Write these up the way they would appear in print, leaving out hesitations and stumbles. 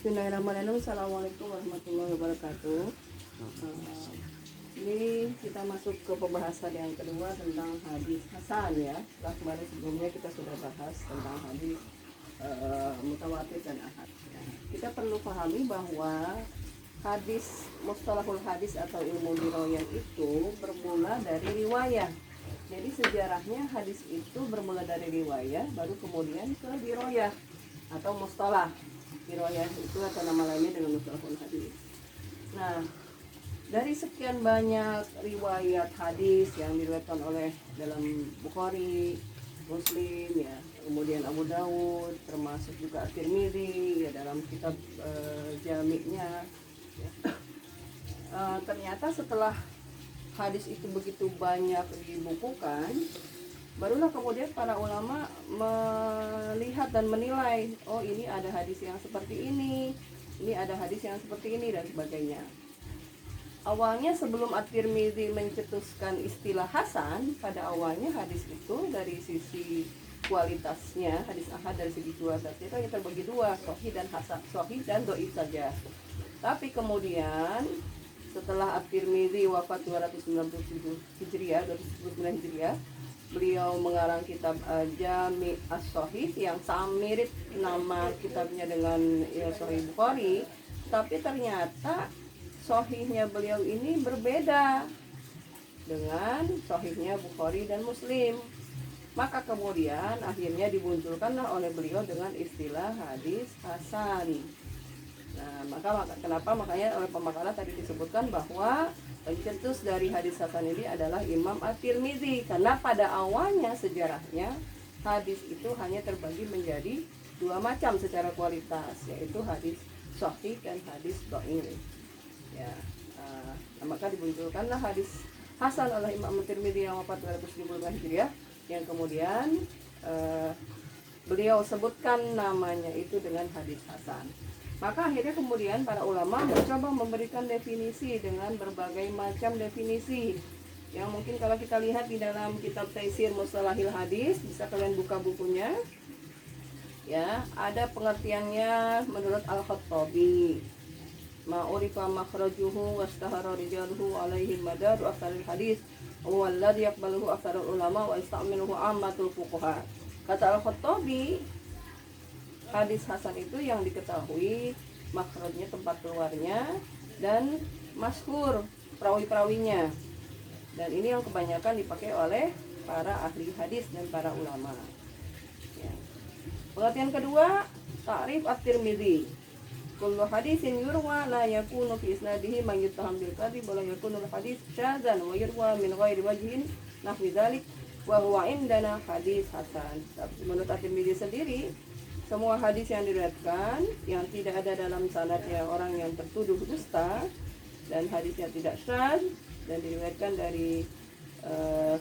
Bismillahirrahmanirrahim. Assalamualaikum warahmatullahi wabarakatuh. Ini kita masuk ke pembahasan yang kedua tentang hadis hasan ya. Setelah kemarin sebelumnya kita sudah bahas tentang hadis mutawatir dan ahad. Ya. Kita perlu pahami bahwa hadis mustalahul hadis atau ilmu dirayah itu bermula dari riwayah. Jadi sejarahnya hadis itu bermula dari riwayah, baru kemudian ke dirayah atau mustalah. Riwayah itu atau nama lainnya dengan mustalahul hadis. Nah, dari sekian banyak riwayat hadis yang diriwayatkan oleh dalam Bukhari, Muslim ya, kemudian Abu Dawud, termasuk juga Tirmidzi ya dalam kitab Jami'-nya ya. Ternyata setelah hadis itu begitu banyak dibukukan, barulah kemudian para ulama melihat dan menilai, oh ini ada hadis yang seperti ini ada hadis yang seperti ini dan sebagainya. Awalnya sebelum At-Tirmidzi mencetuskan istilah hasan, pada awalnya hadis itu dari sisi kualitasnya, hadis ahad dari segi kualitasnya itu hanya terbagi dua, sahih dan hasan, sahih dan dhaif saja. Tapi kemudian setelah At-Tirmidzi wafat 297 Hijriah, 299 Hijriah, beliau mengarang kitab Jami' As-Sahih yang sama mirip nama kitabnya dengan ya, Sahih Bukhari, tapi ternyata sahihnya beliau ini berbeda dengan sahihnya Bukhari dan Muslim. Maka kemudian akhirnya dimunculkanlah oleh beliau dengan istilah hadis hasan. Nah, makanya oleh pemakalah tadi disebutkan bahwa pencetus dari hadis hasan ini adalah Imam At-Tirmidzi, karena pada awalnya sejarahnya hadis itu hanya terbagi menjadi dua macam secara kualitas, yaitu hadis sahih dan hadis dhaif. Ya, maka dimunculkanlah hadis hasan oleh Imam At-Tirmidzi yang wafat 275 Hijriah, yang kemudian beliau sebutkan namanya itu dengan hadis hasan. Maka akhirnya kemudian para ulama mencoba memberikan definisi dengan berbagai macam definisi yang mungkin kalau kita lihat di dalam kitab Taisir Mustalahil Hadis, bisa kalian buka bukunya ya, ada pengertiannya menurut Al-Khattabi. Ma'urifa makhrajuhu wastahara rijaluhu alaihi madadu aktsaril hadis wa alladhi yaqbaluhu aktsarul ulama wa ista'miluhu ammatul fuqaha. Kata Al-Khattabi, hadis hasan itu yang diketahui makhrajnya, tempat keluarnya, dan masyhur perawi-perawinya. Dan ini yang kebanyakan dipakai oleh para ahli hadis dan para ulama. Ya. Pengertian kedua, ta'rif At-Tirmidzi. Kullu hadisin yurwa la yakunu fi isnadihi man yuttaham bil kadhib wa la yakunu al-hadis syadzan wa yurwa min ghairi wajhin nahwi dzalik wa huwa indana hadis hasan. Menurut At-Tirmidzi sendiri, semua hadis yang diriwayatkan yang tidak ada dalam sanadnya orang yang tertuduh dusta dan hadisnya tidak syadz dan diriwayatkan dari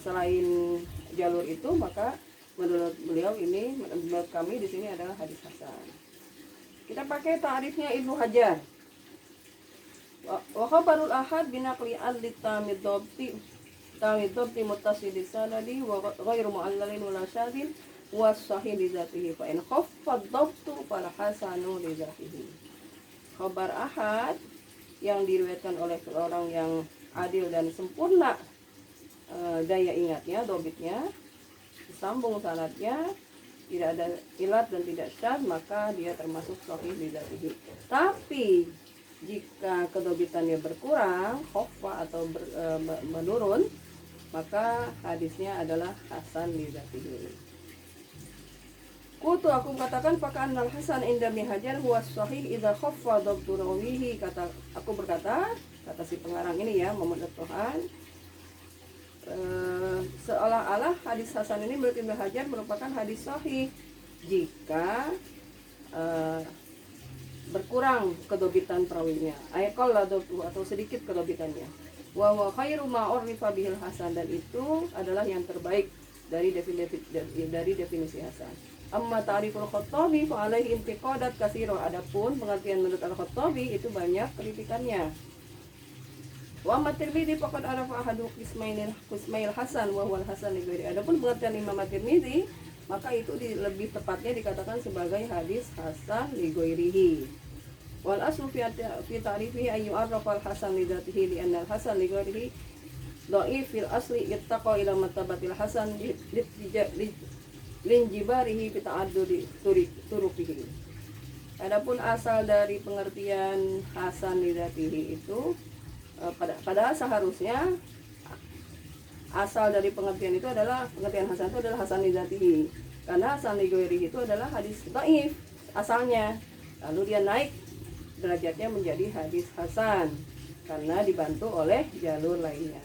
selain jalur itu, maka menurut beliau ini, menurut kami di sini adalah hadis hasan. Kita pakai ta'rifnya Ibnu Hajar. Wa khabarul ahad binaqli al-tamid dhabti muttasidis sanadi wa ghairu mu'allalin wala syadzin was-sahih li dzatihi fa in khaffa ad-dhabtu fal hasanu li dzatihi. Khabar ahad yang diriwayatkan oleh orang yang adil dan sempurna daya ingatnya, dhabitnya, disambung sanadnya, tidak ada ilat dan tidak syadz, maka dia termasuk sahih li dzatihi. Tapi jika kedhabitannya berkurang, khaffa atau menurun, maka hadisnya adalah hasan li dzatihi. Aku katakan pakaan al-hasan inda Ibnu Hajar huwa sahih idza khaffa dhabtu rawihi. Aku berkata, kata si pengarang ini ya, Muhammad Tuhan, seolah-olah hadis hasan ini menurut Ibnu Hajar merupakan hadis sahih jika berkurang kedhabitan perawinya, ayqalla dhabtu, atau sedikit kedhabitannya. Wa huwa khairu ma urifa bihil hasan, dan itu adalah yang terbaik dari definisi hasan. Amma ta'riful Khattabi fa alaihi intiqadat katsira. Adapun pengertian menurut Al-Khattabi itu banyak kritikannya. Wa amma Tirmidzi faqad arafa ahadu qismail hasan wa huwa al-hasan li ghairi. Adapun pengertian Imam Tirmidzi, maka itu lebih tepatnya dikatakan sebagai hadis hasan li ghairihi. Wal aslu fi ta'rifihi an yu'arrafa al-hasan li dzatihi li anna al-hasan li ghairihi dhaif fil asli ittaqa ila martabatil hasan linjibarihi bi ta'addudi turuqihi. Adapun asal dari pengertian hasan li dzatihi itu padahal seharusnya asal dari pengertian itu adalah pengertian hasan itu adalah hasan li dzatihi. Karena hasan li ghairihi itu adalah hadis dhaif asalnya. Lalu dia naik derajatnya menjadi hadis hasan karena dibantu oleh jalur lainnya.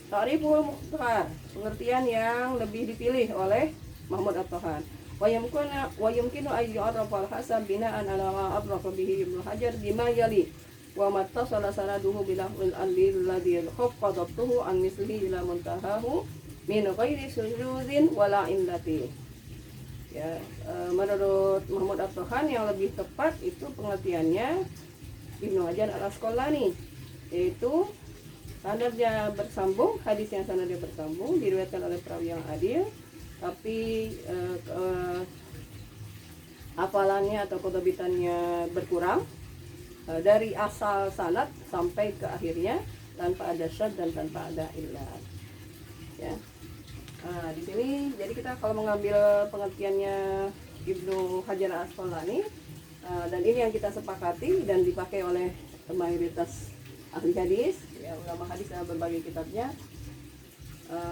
Ta'riful Mukhtar, pengertian yang lebih dipilih oleh Mahmud At-Tahan. Wa yumkinu an yu'arrafa al-hasan bina'an ala ma abrafa bihi Ibnu Hajar bima yali wa mattasala sanaduhu bil alladhi khaffadatuhu an mislihi ila muntahahu min ghairi sujudin wala illati. Ya, menurut Mahmud At-Tahan yang lebih tepat itu pengertiannya Ibnu Hajar Al-Asqalani, yaitu sanadnya bersambung, hadis yang sanadnya bersambung diriwayatkan oleh perawi yang adil, tapi hafalannya atau kodobitannya berkurang dari asal sanad sampai ke akhirnya tanpa ada syad dan tanpa ada illat. Ya. Nah, di sini jadi kita kalau mengambil pengertiannya Ibnu Hajar Al-Asqalani dan ini yang kita sepakati dan dipakai oleh mayoritas ahli hadis, ya, ulama hadis dalam berbagai kitabnya.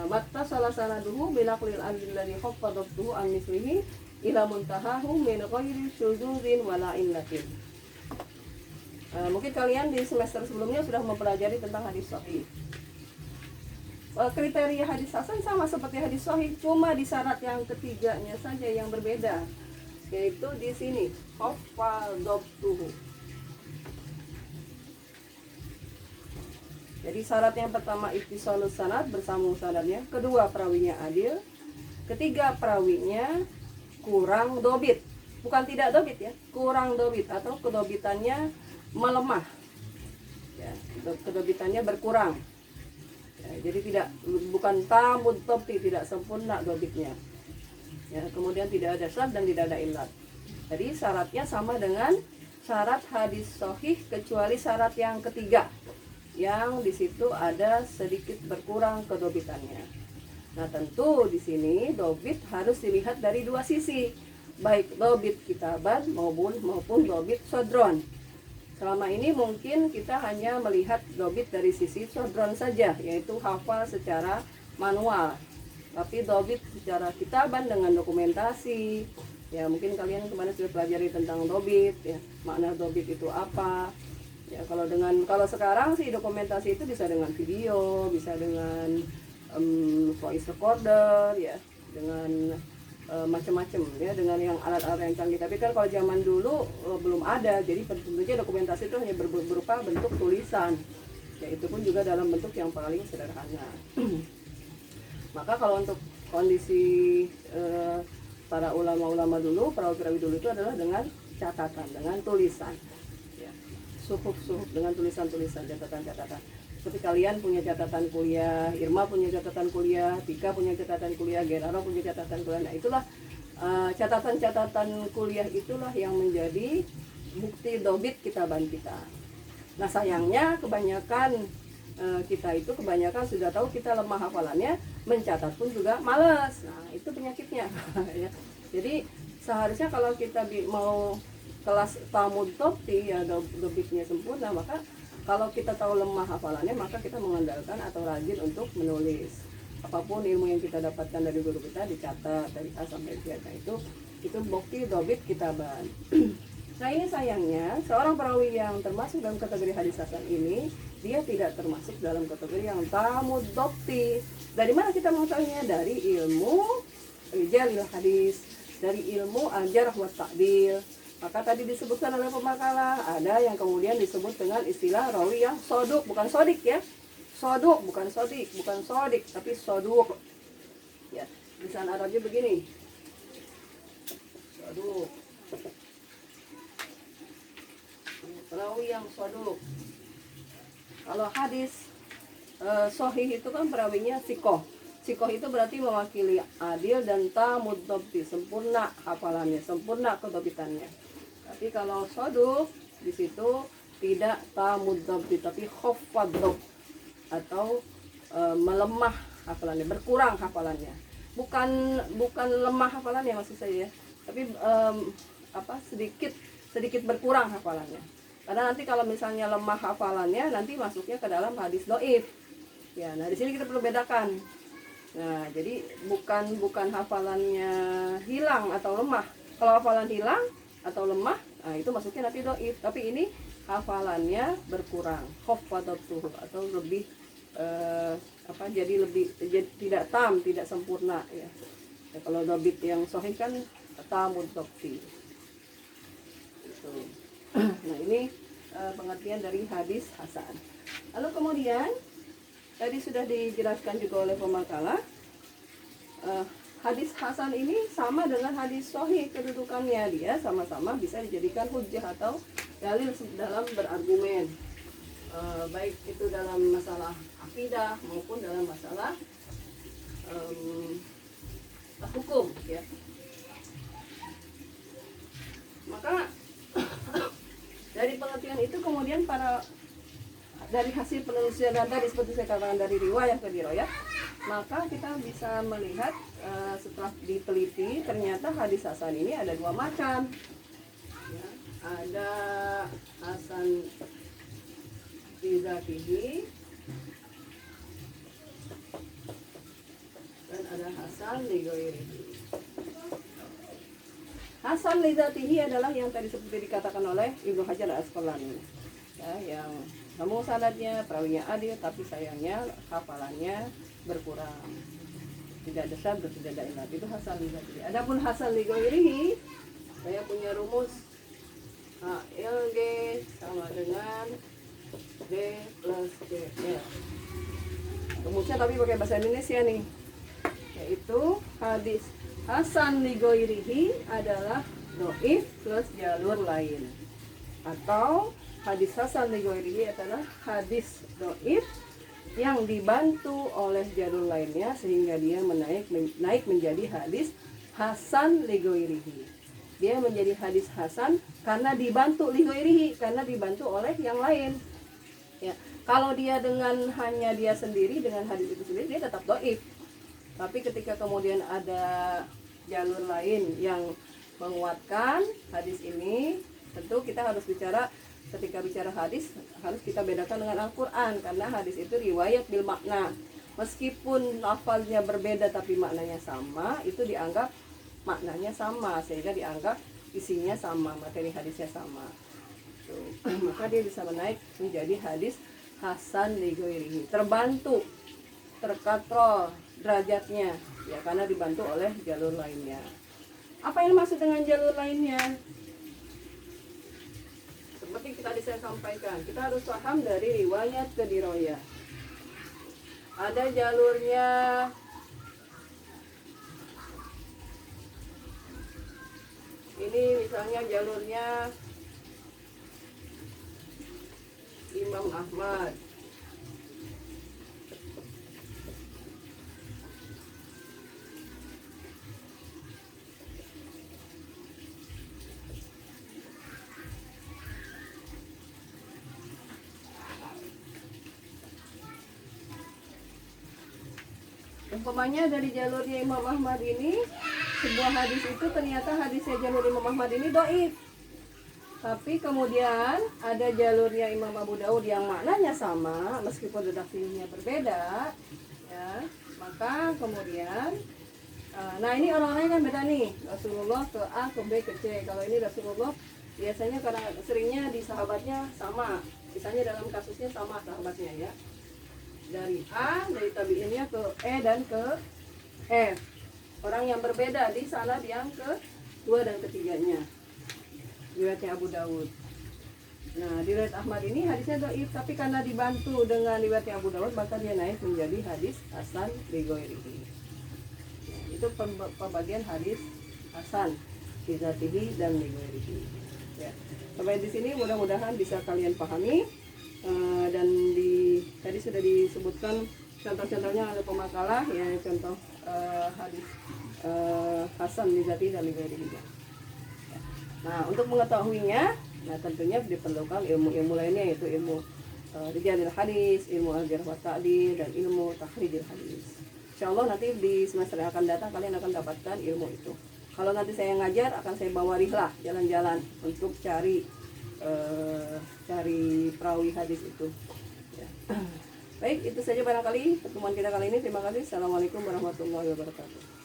Matta salah sanaduhu bilaqlil alladhi khaffadatuhu an mislihi ila muntahahu min ghairi syudzin wala illatin. Mungkin kalian di semester sebelumnya sudah mempelajari tentang hadis sahih. Kriteria hadis hasan sama seperti hadis sahih, cuma di syarat yang ketiganya saja yang berbeda, yaitu di sini hafadatuhu. Jadi syarat yang pertama ittisalus sanad, bersambung sanadnya, kedua perawinya adil, ketiga perawinya kurang dobit, bukan tidak dobit ya, kurang dobit atau kedobitannya melemah, ya, kedobitannya berkurang. Ya, jadi bukan tamud topti, tidak sempurna dobitnya. Ya, kemudian tidak ada syad dan tidak ada illat. Jadi syaratnya sama dengan syarat hadis sahih kecuali syarat yang ketiga, yang di situ ada sedikit berkurang kedobitannya. Nah, tentu di sini dobit harus dilihat dari dua sisi, baik dobit kitaban maupun dobit sodron. Selama ini mungkin kita hanya melihat dobit dari sisi sodron saja, yaitu hafal secara manual. Tapi dobit secara kitaban dengan dokumentasi, ya mungkin kalian kemarin sudah pelajari tentang dobit, ya makna dobit itu apa. Ya kalau sekarang sih dokumentasi itu bisa dengan video, bisa dengan voice recorder, ya dengan macam-macam, ya dengan yang alat-alat yang canggih. Tapi kan kalau zaman dulu belum ada, jadi tentunya dokumentasi itu hanya berupa bentuk tulisan, ya itu pun juga dalam bentuk yang paling sederhana. Maka kalau untuk kondisi para ulama-ulama dulu, perawi-perawi dulu itu adalah dengan catatan, dengan tulisan, ya, suhuf dengan tulisan-tulisan, catatan-catatan. Seperti kalian punya catatan kuliah, Irma punya catatan kuliah, Tika punya catatan kuliah, Geraro punya catatan kuliah. Nah itulah catatan-catatan kuliah itulah yang menjadi bukti dobit kitaban kita. Nah sayangnya kebanyakan kita itu sudah tahu kita lemah hafalannya, mencatat pun juga malas. Nah itu penyakitnya. Ya. Jadi seharusnya kalau kita mau kelas tamud topti, ya dobitnya sempurna, maka kalau kita tahu lemah hafalannya, maka kita mengandalkan atau rajin untuk menulis. Apapun ilmu yang kita dapatkan dari guru kita dicatat dari A sampai Z. Nah, itu bukti dobit kitaban. Nah ini sayangnya seorang perawi yang termasuk dalam kategori hadis hasan ini, dia tidak termasuk dalam kategori yang tamud dobti. Dari mana kita mengetahuinya? Dari ilmu rijalil hadis, dari ilmu al-jarh wa ta'dil. Maka tadi disebutkan oleh pemakalah, ada yang kemudian disebut dengan istilah rawi yang soduk, bukan sodik ya. Soduk, bukan sodik, bukan sodik, tapi soduk. Ya, lisan Arabnya begini. Soduk. Rawi yang soduk. Kalau hadis sahih itu kan perawinya sikoh. Sikoh itu berarti mewakili adil dan tamud dobti, sempurna hafalannya, sempurna kedobitannya. Tapi kalau soduk di situ tidak tamud dhabti tapi khaffad dhabt atau melemah hafalannya, berkurang hafalannya. Bukan lemah hafalannya maksud saya ya, tapi sedikit berkurang hafalannya. Karena nanti kalau misalnya lemah hafalannya nanti masuknya ke dalam hadis dhaif. Ya, nah di sini kita perlu bedakan. Nah, jadi bukan hafalannya hilang atau lemah. Kalau hafalan hilang atau lemah, nah itu masuknya nanti dhaif. Tapi ini hafalannya berkurang, khafadatuhu atau lebih jadi tidak tam, tidak sempurna ya. Ya kalau dhabit yang sahih kan tamud dhabti. Gitu. Nah, ini pengertian dari hadis hasan. Lalu kemudian tadi sudah dijelaskan juga oleh pemakalah, hadis hasan ini sama dengan hadis sahih kedudukannya, dia sama-sama bisa dijadikan hujjah atau dalil dalam berargumen, baik itu dalam masalah akidah maupun dalam masalah hukum ya. Maka dari pengertian itu kemudian dari hasil penelusuran tadi seperti saya katakan dari riwayat ke dirayah, maka kita bisa melihat setelah diteliti ternyata hadis hasan ini ada dua macam ya, ada hasan bizatihi dan ada hasan lighairihi. Hasan lighairihi adalah yang tadi seperti dikatakan oleh Ibnu Hajar Al-Asqalani ya, yang namun sanadnya perawinya adil tapi sayangnya hafalannya berkurang, tidak ada syadz, tidak ada ilat, itu hasan lighairihi. Adapun hasan lighairihi, saya punya rumus HLG sama dengan D plus DL. Rumusnya tapi pakai bahasa Indonesia nih, yaitu hadis hasan lighairihi adalah dhaif plus jalur lain, atau hadis hasan lighairihi adalah hadis dhaif yang dibantu oleh jalur lainnya sehingga dia naik menjadi hadis hasan lighairihi. Dia menjadi hadis hasan karena dibantu lighairihi, karena dibantu oleh yang lain. Ya, kalau dia dengan hanya dia sendiri dengan hadis itu sendiri dia tetap dhaif. Tapi ketika kemudian ada jalur lain yang menguatkan hadis ini, tentu kita harus ketika bicara hadis harus kita bedakan dengan Al-Quran, karena hadis itu riwayat bil makna. Meskipun lafalnya berbeda tapi maknanya sama, itu dianggap maknanya sama sehingga dianggap isinya sama, materi hadisnya sama. Maka dia bisa menaik menjadi hadis hasan lighairihi, terbantu, terkatrol derajatnya ya karena dibantu oleh jalur lainnya. Apa yang maksud dengan jalur lainnya? Seperti tadi saya sampaikan, kita harus paham dari riwayat ke dirayah. Ada jalurnya ini, misalnya jalurnya Imam Ahmad, umpamanya dari jalurnya Imam Ahmad ini, sebuah hadis itu ternyata hadisnya jalur Imam Ahmad ini dhaif. Tapi kemudian ada jalurnya Imam Abu Daud yang maknanya sama meskipun redaksinya berbeda ya. Maka kemudian nah ini orang-orangnya kan beda nih, Rasulullah ke A ke B ke C. Kalau ini Rasulullah biasanya karena seringnya di sahabatnya sama, misalnya dalam kasusnya sama sahabatnya ya, dari A, dari tabiinnya ke E dan ke F. Orang yang berbeda di sanad yang kedua dan ketiganya, riwayatnya Abu Daud. Nah, di riwayat Ahmad ini hadisnya dhaif, tapi karena dibantu dengan riwayatnya Abu Daud maka dia naik menjadi hadis hasan lighairihi. Nah, itu pembagian hadis hasan bizatihi dan lighairihi. Ya. Sampai di sini mudah-mudahan bisa kalian pahami. Dan tadi sudah disebutkan contoh-contohnya ada pemakalah ya, contoh hadis hasan bizatihi dan lighairihi. Nah, untuk mengetahuinya Nah tentunya diperlukan ilmu-ilmu lainnya, yaitu ilmu rijalil hadis, ilmu al-jarh wa ta'dil, dan ilmu takhrijil hadis. Insyaallah nanti di semester yang akan datang kalian akan dapatkan ilmu itu. Kalau nanti saya ngajar akan saya bawa rihlah jalan-jalan untuk cari perawi hadis itu. Ya. Baik, itu saja barangkali pertemuan kita kali ini. Terima kasih. Assalamualaikum warahmatullahi wabarakatuh.